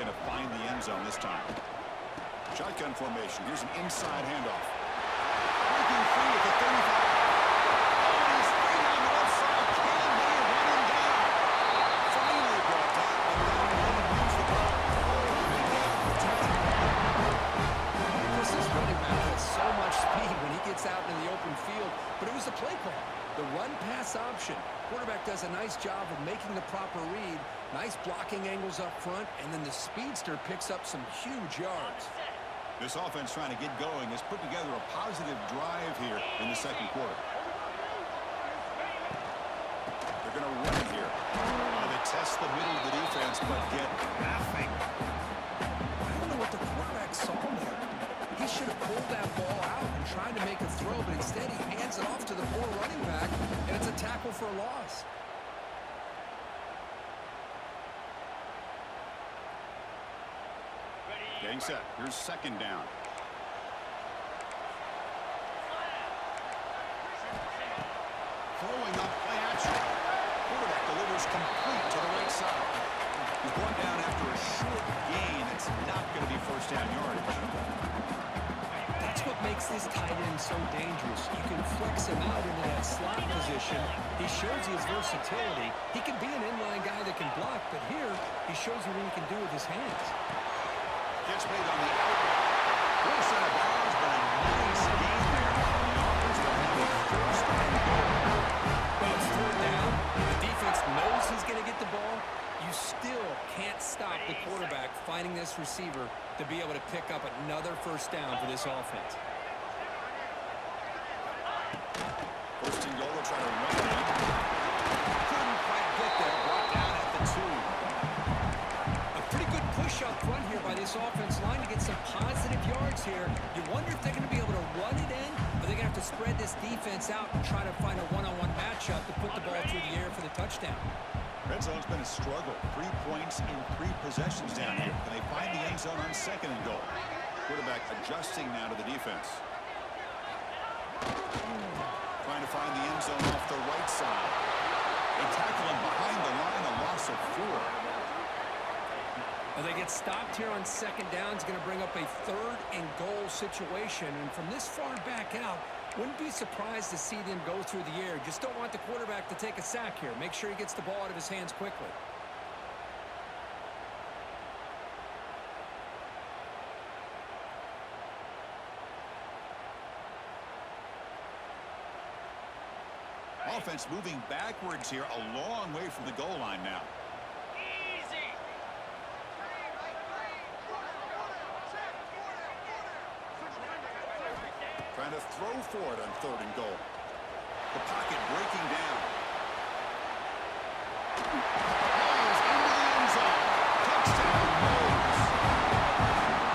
going to find the end zone this time. Shotgun formation. Here's an inside handoff. Breaking free at the 35. Oh, he's free on the left side. Can he run him down? Finally brought down, but then he moves the ball. Chris, this running back has so much speed when he gets out in the open field, but it was the play call. The run-pass option. Quarterback does a nice job of making the proper read. Nice blocking angles up front, and then the speedster picks up some huge yards. This offense trying to get going has put together a positive drive here in the second quarter. They're going to run it here. They test the middle of the defense, but get nothing. I don't know what the quarterback saw there. He should have pulled that ball out and tried to make a throw, but instead he hands it off to the poor running back, and it's a tackle for a loss. Getting set. Here's second down. Throwing up play action. Quarterback delivers complete to the right side. He's brought down after a short gain. It's not going to be first down yardage. That's what makes this tight end so dangerous. You can flex him out into that slot position. He shows his versatility. He can be an inline guy that can block, but here he shows you what he can do with his hands. Gets made on the outlet. Close out of bounds, but a nice gain there. The offense will have a first and goal. Well, it's third down. The defense knows he's going to get the ball. You still can't stop the quarterback finding this receiver to be able to pick up another first down for this offense. First and goal, they'll try to run it. Couldn't quite get there. Brought down at the 2. Pretty good push up front here by this offense line to get some positive yards here. You wonder if they're going to be able to run it in, or they're going to have to spread this defense out and try to find a one-on-one matchup to put the ball through the air for the touchdown. Red zone's been a struggle. 3 points in 3 possessions down here. Can they find the end zone on second and goal? Quarterback adjusting now to the defense. Trying to find the end zone off the right side. They tackle him behind the line, a loss of 4. Well, they get stopped here on second down. It's going to bring up a third and goal situation. And from this far back out, wouldn't be surprised to see them go through the air. Just don't want the quarterback to take a sack here. Make sure he gets the ball out of his hands quickly. Offense moving backwards here, a long way from the goal line now. Trying to throw for it on third and goal. The pocket breaking down. Balls into the end zone. Touchdown, Moles.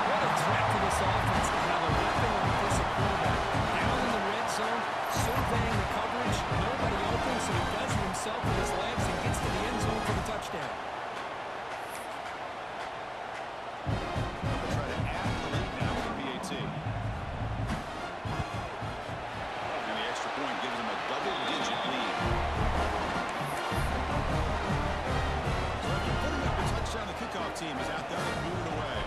What a threat for this offense to have a weapon like this at quarterback. Down in the red zone, surveying the coverage. Nobody open, so he does it himself with his legs and gets to the end zone for the touchdown. They'll try to add the lead now with the PAT. Point gives them a double-digit lead. So after putting up a touchdown, the kickoff team is out there and moving away.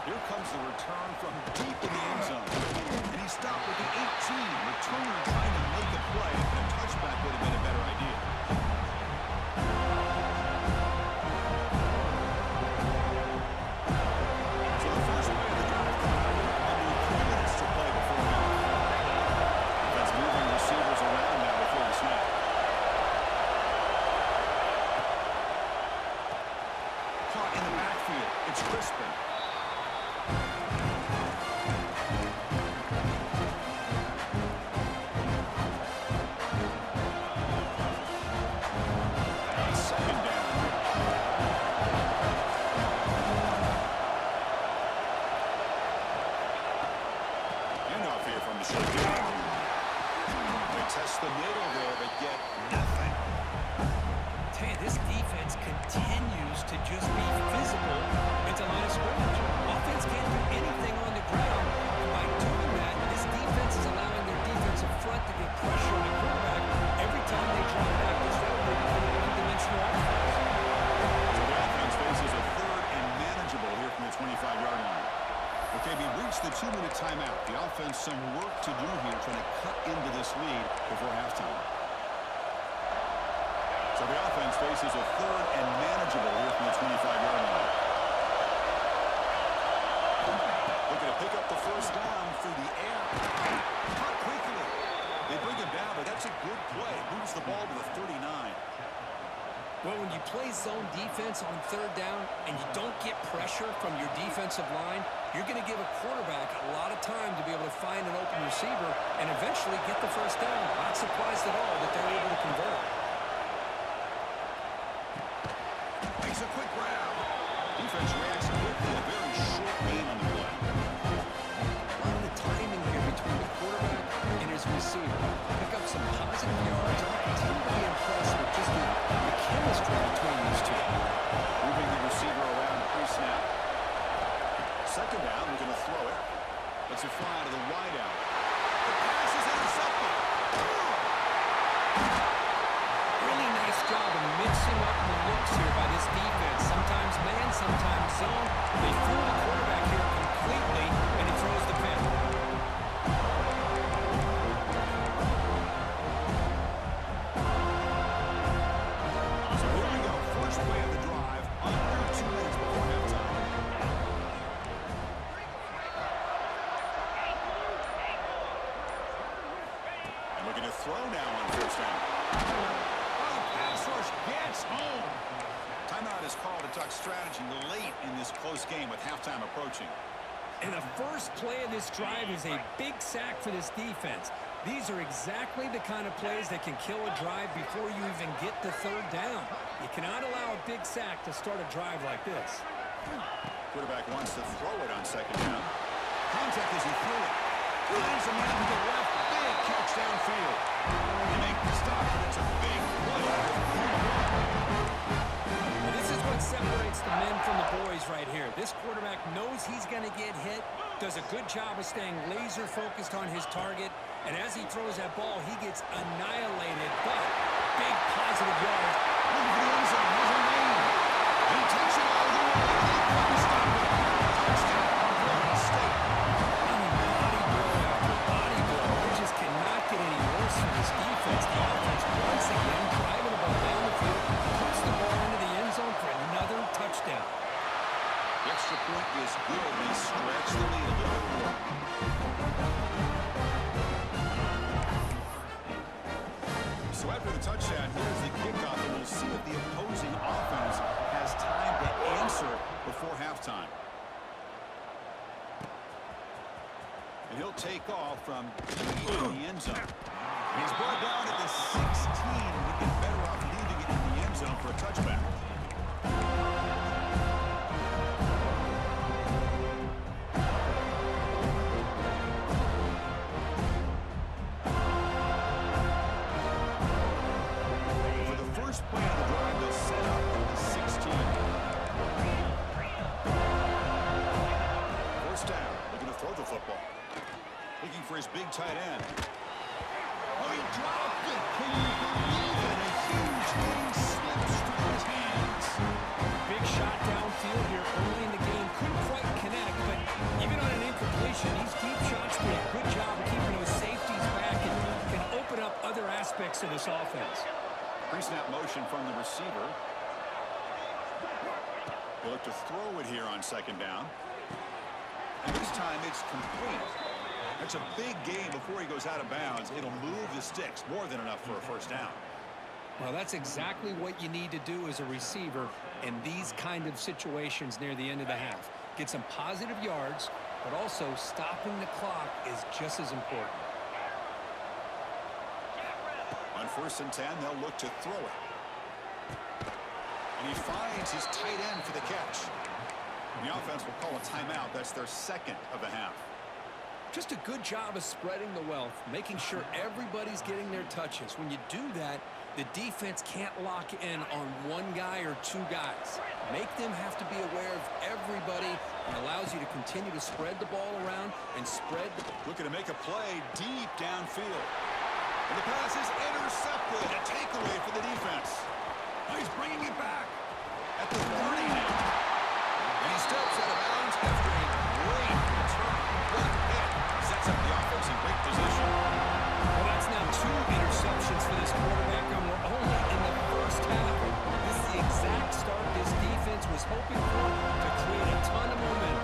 Here comes the return from deep in the end zone. And he stopped with the 18. Returner trying to make a play. A touchback would have been a better idea. Test the middle there, but get nothing. Tell you, this defense continues to just be physical at the line of scrimmage. Offense can't do anything on the ground, and by doing that, this defense is allowing their defensive front to get pressure on the quarterback. 2-minute timeout. The offense some work to do here trying to cut into this lead before halftime. So the offense faces a third and manageable here from the 25-yard line. Looking to pick up the first down through the air. Cut quickly. They bring him down, but that's a good play. Moves the ball to the 39. Well, when you play zone defense on third down and you don't get pressure from your defensive line, you're going to give a quarterback a lot of time to be able to find an open receiver and eventually get the first down. Not surprised at all that they're able to convert. Makes a quick grab. Defense reacts quickly. A very short gain on the play. A lot of the timing here between the quarterback and his receiver. Pick up some positive yards. I continue to be impressed with just the chemistry between these two. Moving the receiver around pre-snap. Second down, we're going to throw it. Let's it fly to the wideout. The pass is intercepted. Really nice job of mixing up the looks here by this defense. Sometimes man, sometimes zone. They fool the quarterback here completely, and he throws the pick. So here we go. First play of the drive. Under 2 minutes before halftime. And looking to throw now on first down. Oh, pass rush gets home. Timeout is called to talk strategy late in this close game with halftime approaching. And the first play of this drive is a big sack for this defense. These are exactly the kind of plays that can kill a drive before you even get the third down. You cannot allow a big sack to start a drive like this. Quarterback wants to throw it on second down. Contact as he threw it. Lines a man to the left. Big catch downfield. They make the stop, but it's a big play. And this is what separates the men from the boys right here. This quarterback knows he's going to get hit, does a good job of staying laser focused on his target, and as he throws that ball, he gets annihilated, but big positive yards. Look at the end zone. Here's a lane. He takes it all the way. He couldn't stop it. Touchdown, Florida State. Body blow after body blow. It just cannot get any worse for this defense. The offense once again driving the ball down the field, puts the ball into the end zone for another touchdown. The extra point is good. They stretch the lead a little bit more. So after the touchdown, here's the kickoff, and we'll see if the opposing offense has time to answer before halftime. And he'll take off from deep in the end zone. And he's brought down at the 16. Would get better off leaving it in the end zone for a touchback. For his big tight end. Oh, he dropped it. Can you believe it? A huge game slips through his hands. Big shot downfield here early in the game. Couldn't quite connect, but even on an incompletion, these deep shots do a good job of keeping those safeties back and can open up other aspects of this offense. Pre-snap motion from the receiver. They look to throw it here on second down. And this time it's complete. That's a big gain before he goes out of bounds. It'll move the sticks, more than enough for a first down. Well, that's exactly what you need to do as a receiver in these kind of situations near the end of the half. Get some positive yards, but also stopping the clock is just as important. On 1st and 10, they'll look to throw it. And he finds his tight end for the catch. The offense will call a timeout. That's their second of the half. Just a good job of spreading the wealth, making sure everybody's getting their touches. When you do that, the defense can't lock in on one guy or two guys. Make them have to be aware of everybody, and allows you to continue to spread the ball around and spread. Looking to make a play deep downfield. And the pass is intercepted. A takeaway for the defense. Now he's bringing it back at the 30 now. And he steps out of bounds after a great return. quick hit. Sets up the offense in great position. Well, that's now 2 interceptions for this quarterback, and we're only in the first half. This is the exact start this defense was hoping for to create a ton of momentum.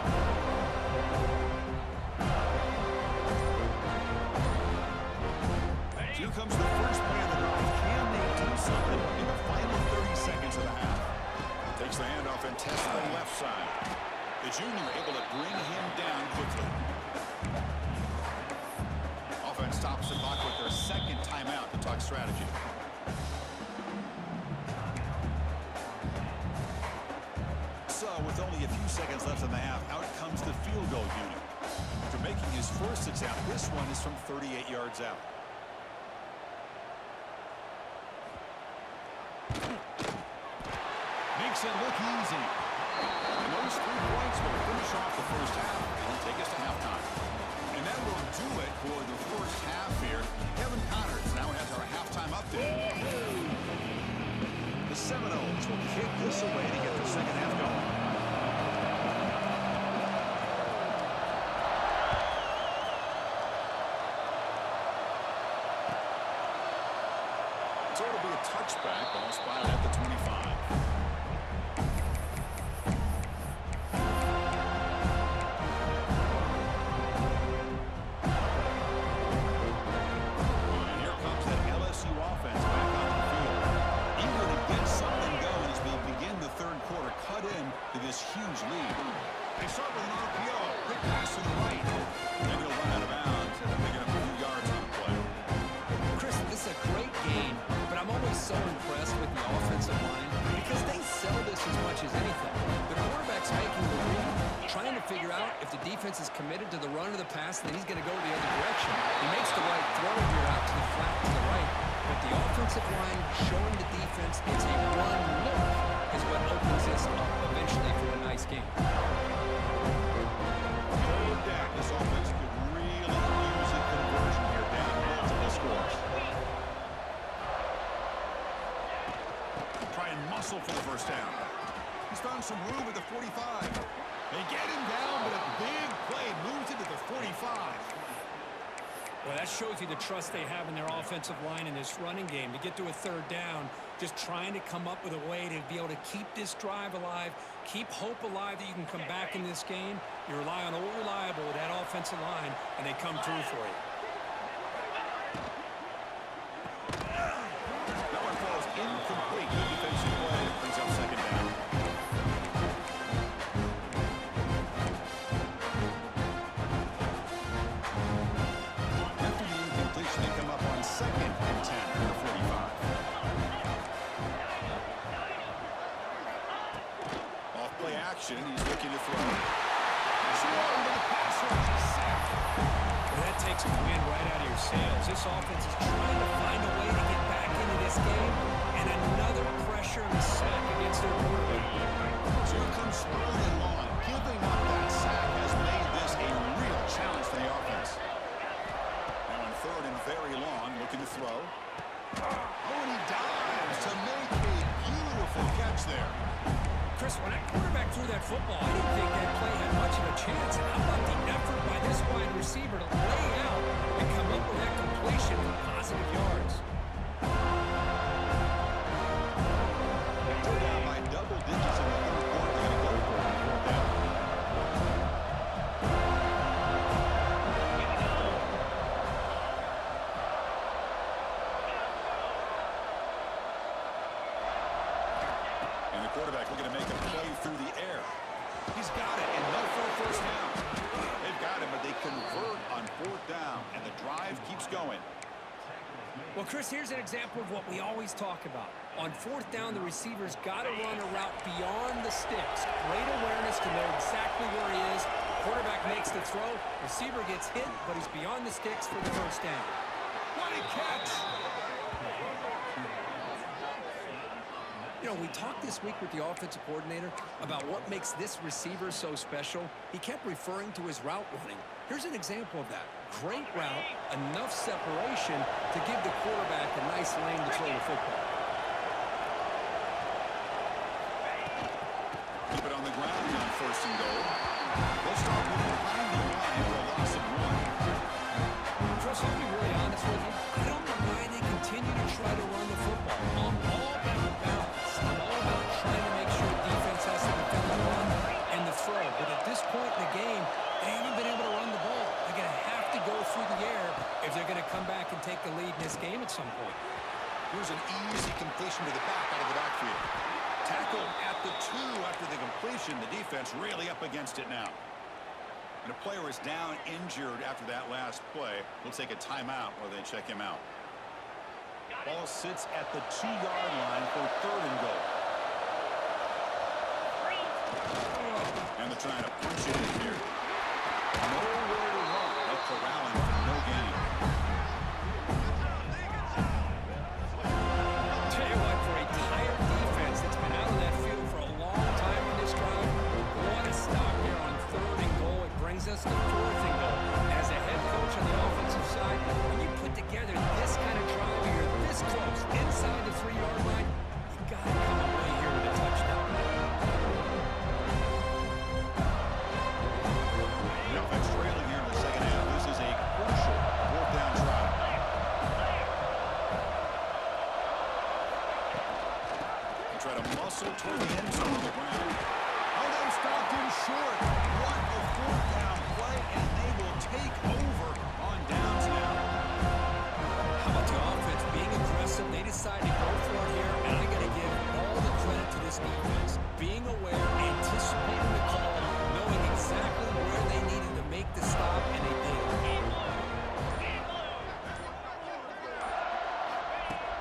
Here comes the first play of the drive. Can they do something in the final 30 seconds of the half? Takes the handoff and tests the left side. The junior able to bring him down quickly. Offense stops the clock with their second timeout to talk strategy. So, with only a few seconds left in the half, out comes the field goal unit. After making his first attempt, this one is from 38 yards out. Makes it look easy. And those 3 points will finish off the first half and take us to halftime. And that will do it for the first half here. Kevin Connors now has our halftime update. The Seminoles will kick this away to get the second half going. So it'll be a touchback. Ball spotted at the 25. Huge lead. They start with an RPO. Quick pass to the right. Then he'll run out of bounds and pick up a few yards on the play. Chris, this is a great game, but I'm always so impressed with the offensive line because they sell this as much as anything. The quarterback's making the read, trying to figure out if the defense is committed to the run or the pass, then he's going to go the other direction. He makes the right throw here out to the flat to the right, but the offensive line showing the defense it's a run look is what opens this up eventually for a nice game. Third down. This offense could really use a conversion here down multiple scores. Try and muscle for the first down. He's found some room at the 45. They get him down, but a big play moves into the 45. Well, that shows you the trust they have in their offensive line in this running game. To get to a third down, just trying to come up with a way to be able to keep this drive alive, keep hope alive that you can come back in this game. You rely on Old Reliable with that offensive line, and they come through for you. That one falls incomplete. Good defensive play. Brings up second down. After the incompletion, they come up on 2nd and 10 from the 45. Off play action. He's looking to throw. Swung to the pass rush. Sacked. Well, that takes the wind right out of your sails. This offense is trying to find a way to get back into this game, and another pressure and a sack against their quarterback. So here comes third and long. Giving up that sack has made this a real challenge for the offense. Now on third and very long, looking to throw. Oh, and he dives to make a beautiful catch there. Chris, when that quarterback threw that football, I didn't think that play had much of a chance. And how about the effort by this wide receiver to lay out and come up with that completion for positive yards? They're down by double digits in the third quarter. They're going to go for it on fourth down. And the quarterback looking to make a play through the air. He's got it, and no for a first down. They've got him, but they convert on fourth down, and the drive keeps going. Well, Chris, here's an example of what we always talk about. On fourth down, the receiver's got to run a route beyond the sticks. Great awareness to know exactly where he is. Quarterback makes the throw. Receiver gets hit, but he's beyond the sticks for the first down. What a catch! You know, we talked this week with the offensive coordinator about what makes this receiver so special. He kept referring to his route running. Here's an example of that. Great route, enough separation to give the quarterback a nice lane to throw the football. Keep it on the ground on first and goal. They'll start moving behind the line for a loss Here's an easy completion to the back out of the backfield. Tackle at the 2 after the completion. The defense really up against it now. And a player is down injured after that last play. We'll take a timeout while they check him out. Ball sits at the 2-yard line for 3rd and goal. And they're trying to punch it in here. Nowhere to run. They're corralling for no gain. Tell you what, for a tired defense that's been out of that field for a long time in this drive, what a stop here on 3rd and goal. It brings us to 4th and goal. As a head coach on the offensive side, when you put together this kind of drive here, this close, inside the 3-yard line, you got to come away here with a touchdown. The offense trailing here in the second half. This is a crucial 4th down drive. They try to muscle toward the end zone on the ground. Oh, they stopped him short. What a 4th down play, and they will take over on downs now. How about the offense being aggressive? They decide to go for it here, and I got to give all the credit to this defense. Being aware, anticipating the call, knowing exactly where they needed to make the stop, and they did.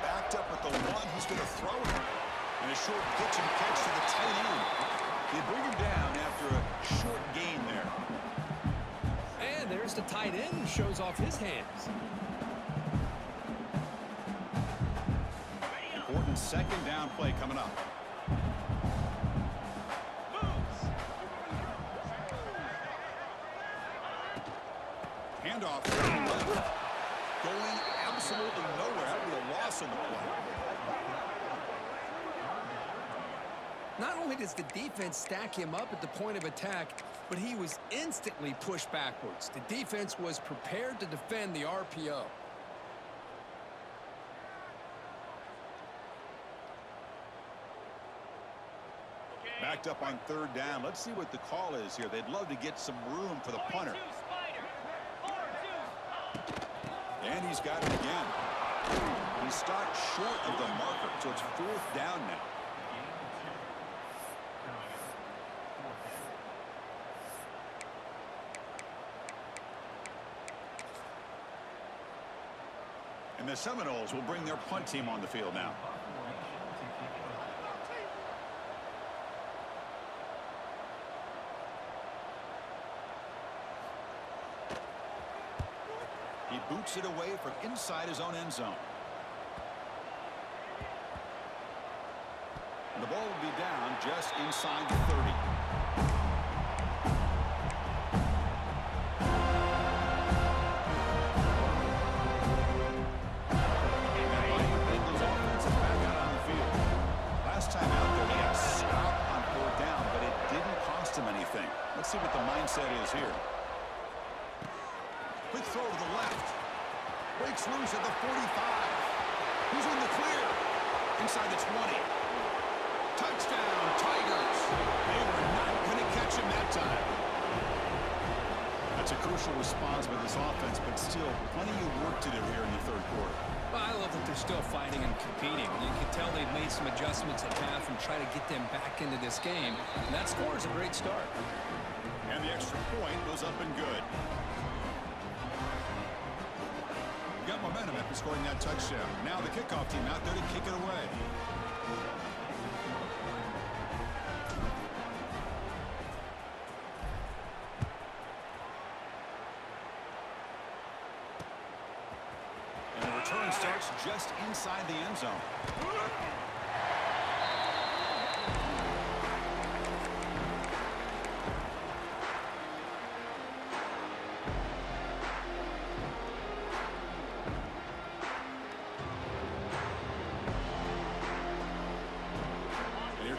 Backed up with the one who's going to throw it. And a short pitch and catch to the tight end. They bring him down after a short gain there. And there's the tight end who shows off his hands. Important 2nd down play coming up. Handoff to the left. Going absolutely nowhere. That would be a loss on the play. Not only does the defense stack him up at the point of attack, but he was instantly pushed backwards. The defense was prepared to defend the RPO. Backed up on 3rd down. Let's see what the call is here. They'd love to get some room for the punter. And he's got it again. He stopped short of the marker, so it's 4th down now. And the Seminoles will bring their punt team on the field now. He boots it away from inside his own end zone. And the ball will be down just inside the 30. Let's see what the mindset is here. Quick throw to the left. Breaks loose at the 45. Who's in the clear? Inside the 20. Touchdown, Tigers. They were not going to catch him that time. That's a crucial response by this offense, but still plenty of work to do here in the 3rd quarter. Well, I love that they're still fighting and competing. You can tell they've made some adjustments at half and try to get them back into this game. And that score is a great start. And the extra point goes up and good. We got momentum after scoring that touchdown. Now the kickoff team out there to kick it away. And the return starts just inside the end zone.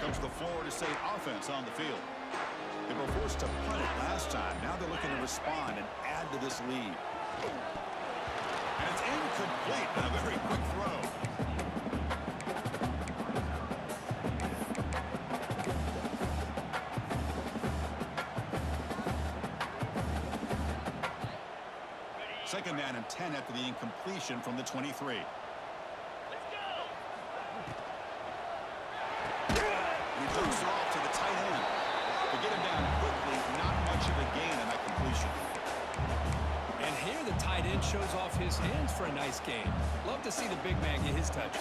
Comes the Florida State offense on the field. They were forced to punt it last time. Now they're looking to respond and add to this lead. And it's incomplete, but a very quick throw. Second down and 10 after the incompletion from the 23. Here the tight end shows off his hands for a nice game. Love to see the big man get his touches.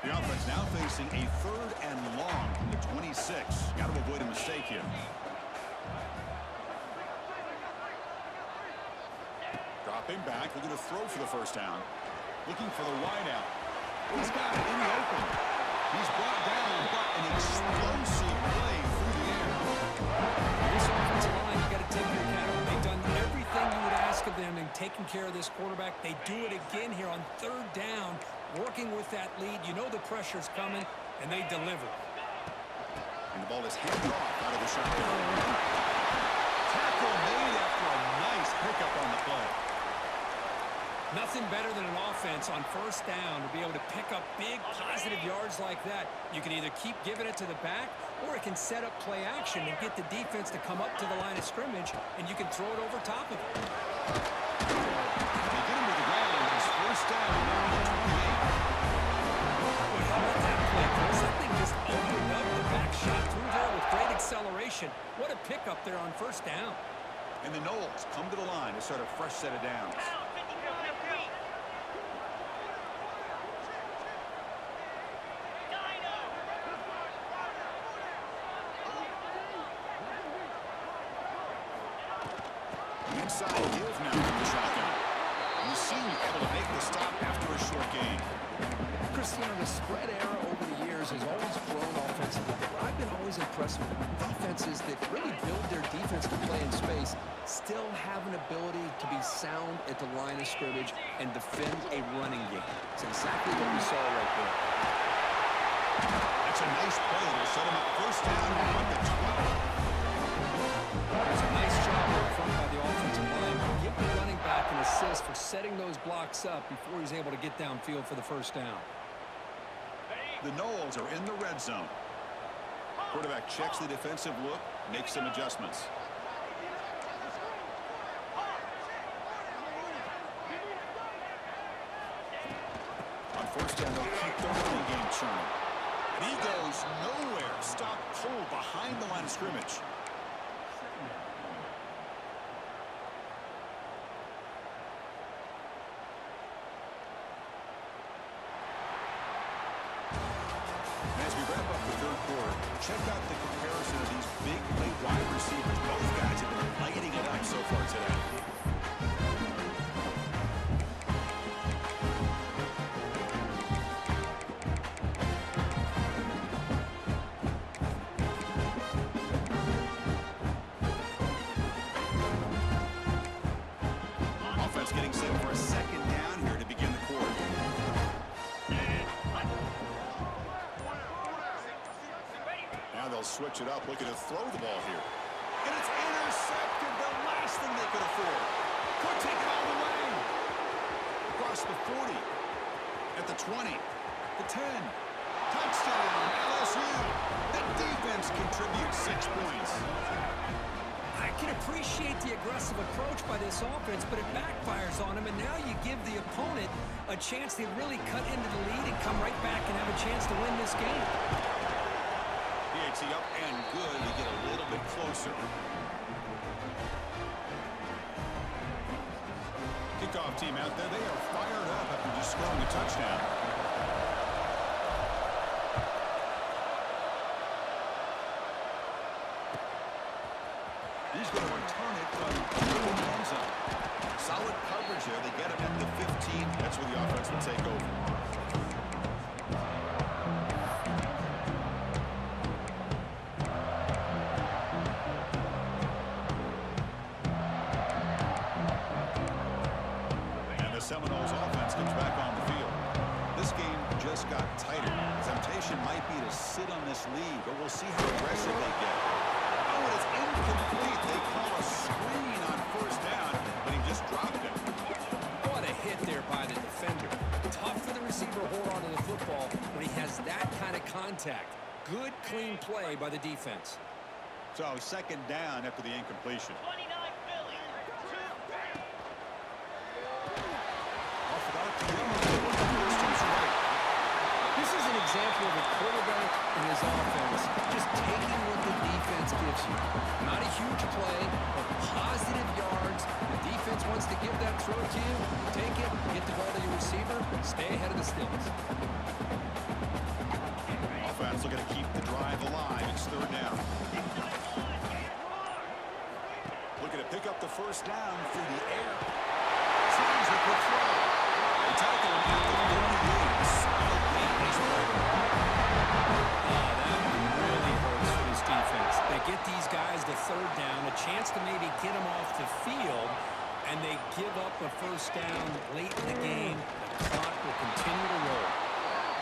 The offense now facing a 3rd and long from the 26. Got to avoid a mistake here. Dropping back, looking to throw for the first down. Looking for the wide out. He's got it in the open. He's brought down, but an explosive play through the air. This offensive line, you got to take your account. They've done everything you would ask of them in taking care of this quarterback. They do it again here on 3rd down, working with that lead. You know the pressure's coming, and they deliver. And the ball is handed off out of the shotgun. Tackle made after a nice pickup on the play. Nothing better than an offense on 1st down to be able to pick up big positive yards like that. You can either keep giving it to the back, or it can set up play action and get the defense to come up to the line of scrimmage, and you can throw it over top of it. They get him to the ground. It's 1st down. Boy, how about that play, Chris? That thing just opened up. The back shot through there with great acceleration. What a pickup there on 1st down. And the Knowles come to the line to start a fresh set of downs. Inside give now from the shotgun. And you see him able to make the stop after a short gain. Cristiano, the spread era over the years has always grown offensively. But I've been always impressed with defenses that really build their defense to play in space, still have an ability to be sound at the line of scrimmage and defend a running game. It's exactly what we saw right there. That's a nice play. It'll set him up 1st down now at the 12. There's a nice job up front by the offensive line. Give the running back an assist for setting those blocks up before he's able to get downfield for the 1st down. The Knowles are in the red zone. Quarterback checks the defensive look, makes some adjustments. On 1st down, they'll keep the running game churning. And he goes nowhere. Stop cold behind the line of scrimmage. As we wrap up the 3rd quarter, check out the comparison of these big play wide receivers. Both guys have been lighting it up so far today. Offense getting set for a 2nd down here to begin the quarter. Now they'll switch it up, looking to throw the ball here. And it's intercepted, the last thing they could afford. Could take it all the way. Across the 40, at the 20, the 10. Touchdown, LSU. The defense contributes 6 points. I can appreciate the aggressive approach by this offense, but it backfires on him, and now you give the opponent a chance to really cut into the lead and come right back and have a chance to win this game. PHC up and good. We get a little bit closer. Kickoff team out there. They are fired up after just scoring a touchdown. He's going to return it from the end zone. Solid coverage there. They get him at the 15. That's where the offense will take over. Seminoles offense comes back on the field. This game just got tighter. Temptation might be to sit on this lead, but we'll see how aggressive they get. Oh, and it's incomplete. They call a screen on 1st down, but he just dropped it. What a hit there by the defender. Tough for the receiver to hold on to the football when he has that kind of contact. Good, clean play by the defense. So 2nd down after the incompletion. This is an example of a quarterback and his offense just taking what the defense gives you. Not a huge play, but positive yards. The defense wants to give that throw to you. Take it, get the ball to your receiver, stay ahead of the stills. Offense looking to keep the drive alive. It's third down. Looking to pick up the first down through the air. Seems a quick throw. They tackle him at the 38. Solid gain. He's moving. That really hurts for this defense. They get these guys to third down, a chance to maybe get them off the field, and they give up a first down late in the game. The clock will continue to roll.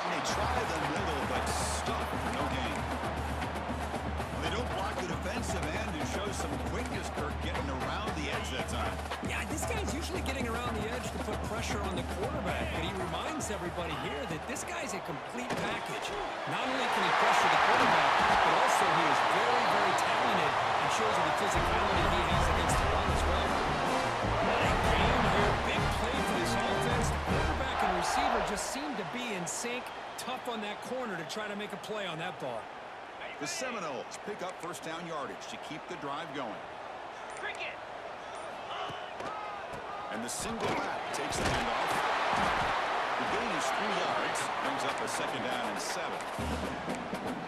And they try the middle, but stop for no gain. They don't block the defensive end and show some quickness, Kirk, getting around the edge that time. Yeah, this guy's usually getting around the edge to put pressure on the quarterback, but he reminds everybody here that this guy's a complete package. Not only can he pressure the quarterback, but also he is very, very talented and shows you the physicality he has against the run as well. What a game here. Big play for this offense. The quarterback and receiver just seem to be in sync. Tough on that corner to try to make a play on that ball. The Seminoles pick up first down yardage to keep the drive going. And the single back takes the handoff. The gain is 3 yards, brings up a second down and 7.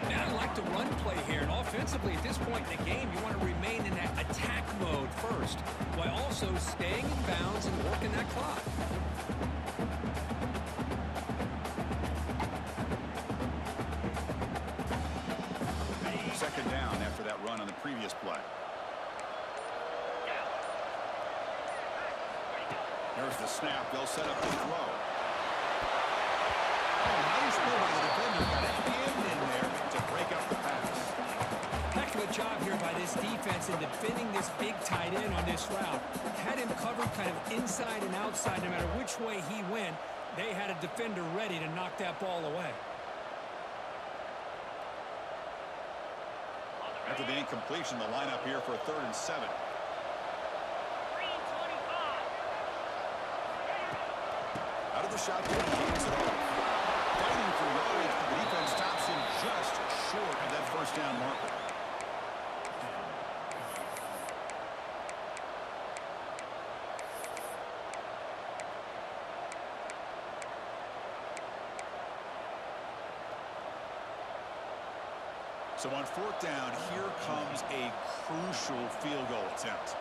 Now I like the run play here, and offensively at this point in the game, you want to remain in that attack mode first, while also staying in bounds and working that clock. Second down after that run on the previous play. There's the snap. They'll set up the throw. Nice move by the defender. Got a hand in there to break up the pass. Heck of a job here by this defense in defending this big tight end on this route. Had him covered kind of inside and outside no matter which way he went. They had a defender ready to knock that ball away. After the incompletion, the lineup here for a 3rd and 7. Out of the shotgun, he hands it off. Fighting for yardage, but the defense stops him just short of that first down marker. So on 4th down, here comes a crucial field goal attempt.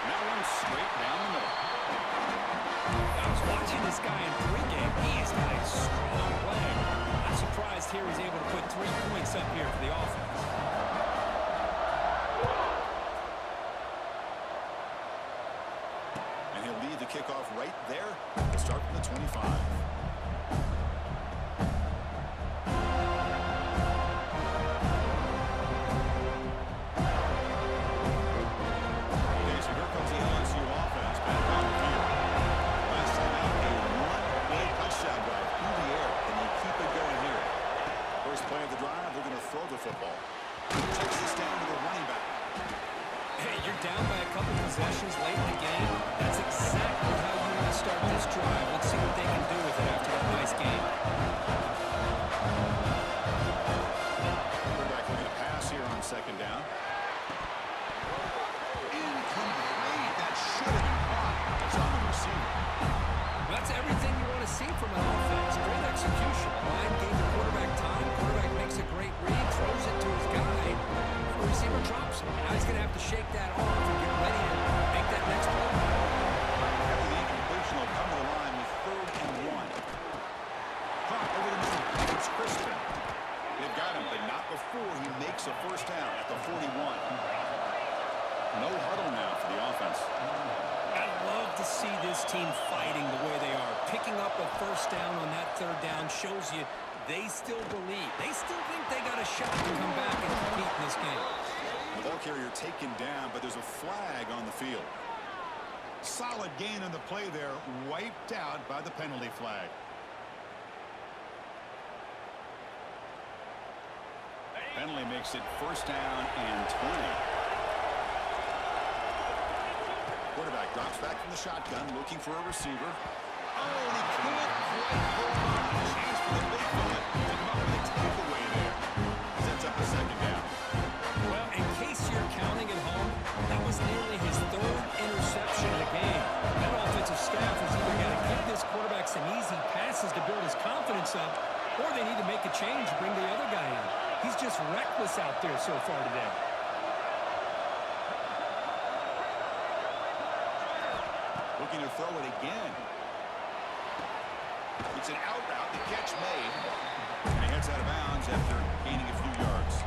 That one straight down the middle. I was watching this guy in pregame. He has got a strong leg. I'm surprised here he's able to put 3 points up here for the offense. Kickoff right there. We'll start from the 25. Okay, so here comes the LSU offense back on the field. Last time out, a one-play touchdown drive through the air. Can they keep it going here? First play of the drive, they're going to throw the football. Takes this down to the running back. Hey, you're down by a couple possessions late in the game. That's exactly how you want to start this drive. Let's see what they can do with it after that nice game. Quarterback looking to pass here on second down. Incomplete. That should have been caught. It's on the receiver. That's everything you want to see from an offense. Great execution. Line gave the quarterback time. Quarterback makes a great read, throws it to his guy. The receiver drops it. Now he's going to have to shake that off and get ready to make that next play. After the incompletion, will come to the line with 3rd and 1. Caught over the middle. It's Crispin. They've got him, but not before he makes a first down at the 41. No huddle now for the offense. I love to see this team fighting the way they are. Picking up a first down on that 3rd down shows you they still believe. They still think they got a shot to come back and compete in this game. The ball carrier taken down, but there's a flag on the field. Solid gain on the play there, wiped out by the penalty flag. Penalty makes it first down and 20. Quarterback drops back from the shotgun, looking for a receiver. Oh, and he can't quite hold on. Chance for the big fella to come up with a takeaway there. Sets up a second down. Well, in case you're counting at home, that was nearly his third interception of the game. That offensive staff is either going to give this quarterback some easy passes to build his confidence up, or they need to make a change and bring the other guy in. He's just reckless out there so far today. Looking to throw it again. It's an out route. The catch made. And he heads out of bounds after gaining a few yards.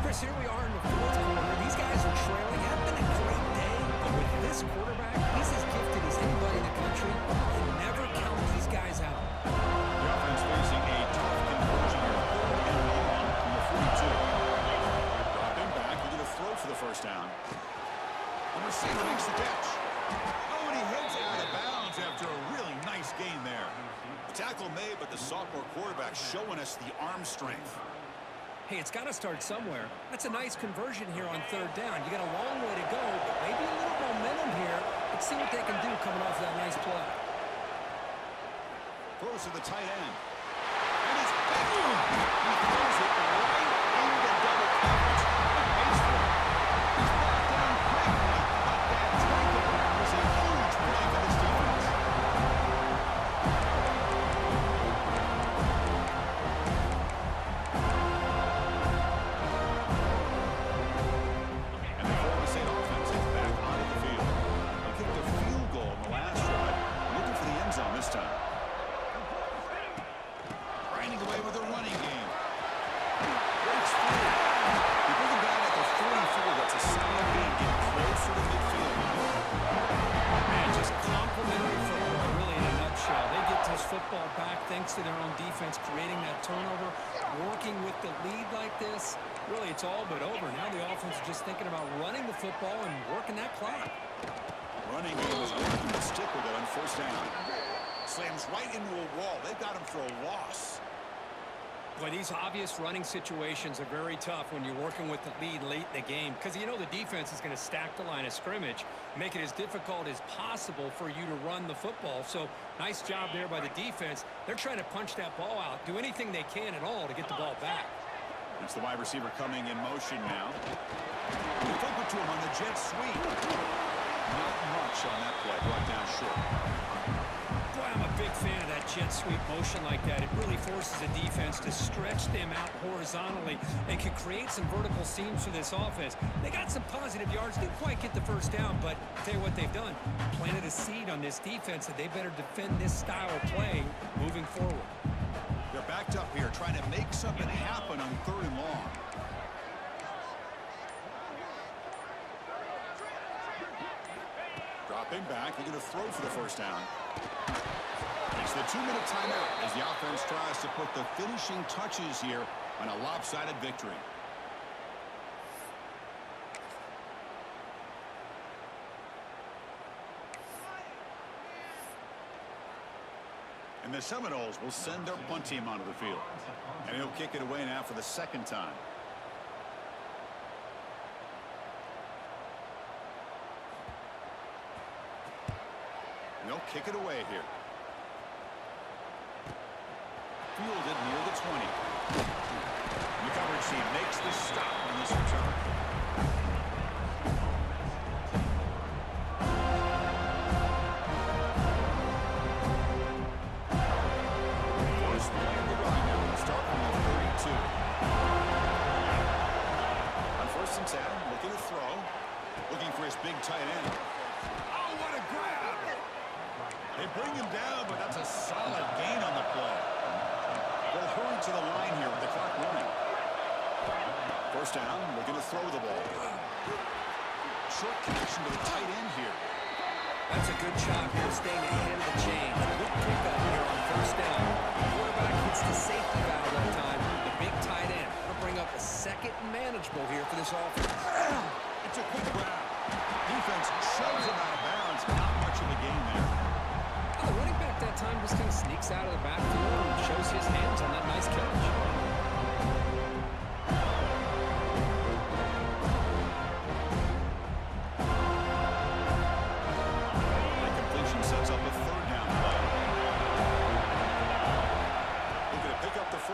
Chris, here we are in the fourth quarter. These guys are trailing. Have been a great day, but with this quarterback, he's as gifted as anybody in the country. And never count these guys out. The offense facing a tough conversion here. 3rd and long from the 42. Dropping back. We're going to throw for the first down. The receiver makes the catch. Oh, and he heads out of bounds after a really nice gain there. The tackle made, but the sophomore quarterback showing us the arm strength. Hey, it's got to start somewhere. That's a nice conversion here on 3rd down. You got a long way to go, but maybe a little momentum here. Let's see what they can do coming off that nice play. Throws to the tight end. And it's boom! He throws it right into double coverage. And pays for it. He's brought down quickly, but that tackle was a huge play for this defense. And the Florida State offense is back onto the field. They kicked a field goal in the last drive, looking for the end zone this time. Grinding away with a running game. Breaks free. You bring him down at the 44. That's a solid gain. Get closer to midfield. Man, just complimentary football, really, in a nutshell. They get this football back thanks to their own defense, creating that turnover, working with the lead like this. Really, it's all but over. Now the offense is just thinking about running the football and working that clock. Running game is working. The stick will go on first down. Slams right into a wall. They've got him for a loss. Boy, these obvious running situations are very tough when you're working with the lead late in the game because you know the defense is going to stack the line of scrimmage, make it as difficult as possible for you to run the football. So nice job there by the defense. They're trying to punch that ball out, do anything they can at all to get the ball back. It's the wide receiver coming in motion now. They flip it to him on the jet sweep. Not much on that play. Brought down short. Boy, I'm a big fan of that jet sweep motion like that. It really forces the defense to stretch them out horizontally and can create some vertical seams for this offense. They got some positive yards. Didn't quite get the first down, but I'll tell you what they've done. Planted a seed on this defense that they better defend this style of play moving forward. They're backed up here trying to make something happen on 3rd and long. Dropping back. They're going to throw for the first down. It's the 2-minute timeout as the offense tries to put the finishing touches here on a lopsided victory. And the Seminoles will send their punt team onto the field. And he'll kick it away now for the 2nd time. They'll kick it away here. Fielded near the 20. The coverage team makes the stop on this return. First play of the run now. We'll start from the 32. On 1st and 10, looking to throw. Looking for his big tight end. Oh, what a grab! They bring him down, but that's a solid gain on the play. They'll hurry to the line here with the clock running. First down, looking to throw the ball. Short connection to the tight end here. That's a good job here, staying ahead of the chain. Good pickup here on 1st down. The quarterback hits the safety valve that time. The big tight end will bring up a 2nd and manageable here for this offense. It's a quick grab. Defense shoves him out of bounds. Not much of a gain there. The running back that time just kind of sneaks out of the backfield and shows his hands on that nice catch.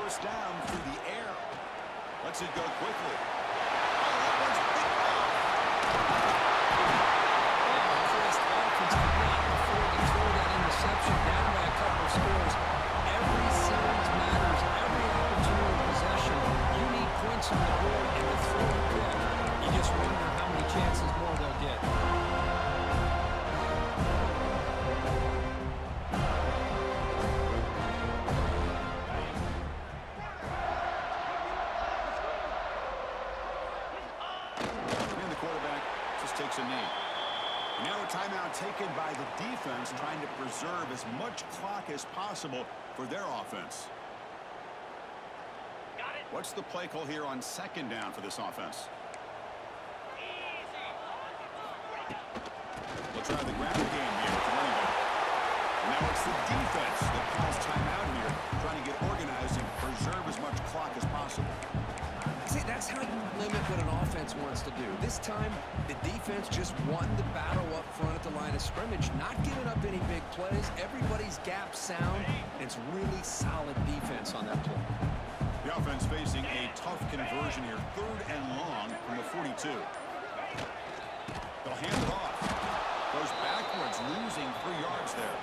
first down through the air. Lets it go quickly. Oh, that one's picked off. Chris, the offense could not afford to throw that interception down by a couple of scores. Every series matters. Every opportunity of possession. You need points on the board and to throw a pick. You just wonder how many chances more they'll get. And the quarterback just takes a knee. Now a timeout taken by the defense, trying to preserve as much clock as possible for their offense. What's the play call here on second down for this offense? They'll try the ground game here with the running back. Now it's the defense that calls timeout here, trying to get organized and preserve as much clock as possible. See, that's how you limit what an offense wants to do. This time, the defense just won the battle up front at the line of scrimmage, not giving up any big plays. Everybody's gap sound, and it's really solid defense on that play. The offense facing a tough conversion here, 3rd and long from the 42. They'll hand it off. Goes backwards, losing 3 yards there.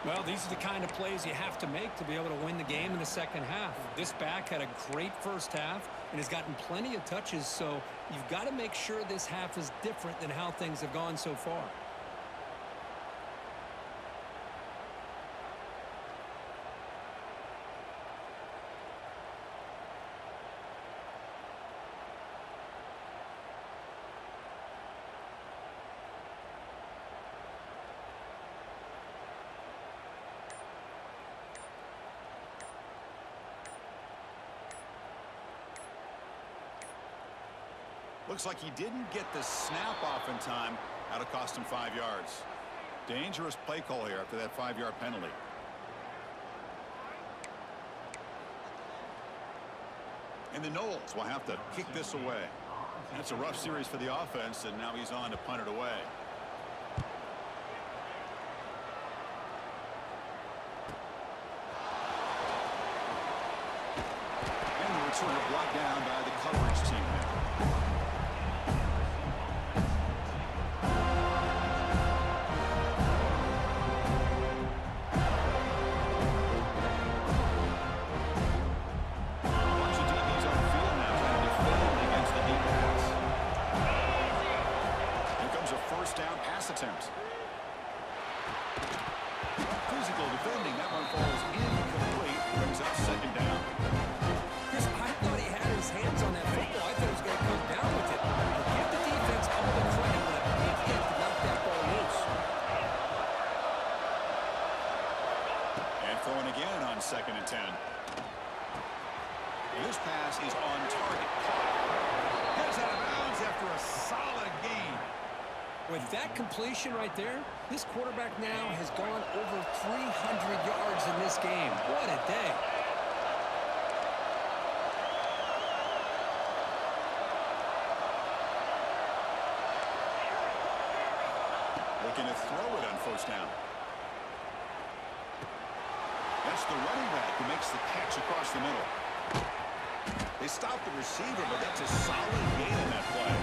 Well, these are the kind of plays you have to make to be able to win the game in the second half. This back had a great first half and has gotten plenty of touches, so you've got to make sure this half is different than how things have gone so far. Looks like he didn't get the snap off in time. That'll cost him 5 yards. Dangerous play call here after that 5-yard penalty. And the Knowles will have to kick this away. That's a rough series for the offense, and now he's on to punt it away. And the returner blocked down by the coverage team there. Attempt. Physical defending. That one falls incomplete. Brings up second down. Chris, I thought he had his hands on that football. I thought he was going to come down with it. Give the defense all the credit, but a big hit to knock that ball loose. And throwing again on 2nd and 10. This pass is on target. Goes out of bounds after a solid gain. With that completion right there, this quarterback now has gone over 300 yards in this game. What a day. Looking to throw it on 1st down. That's the running back who makes the catch across the middle. They stopped the receiver, but that's a solid gain in that play.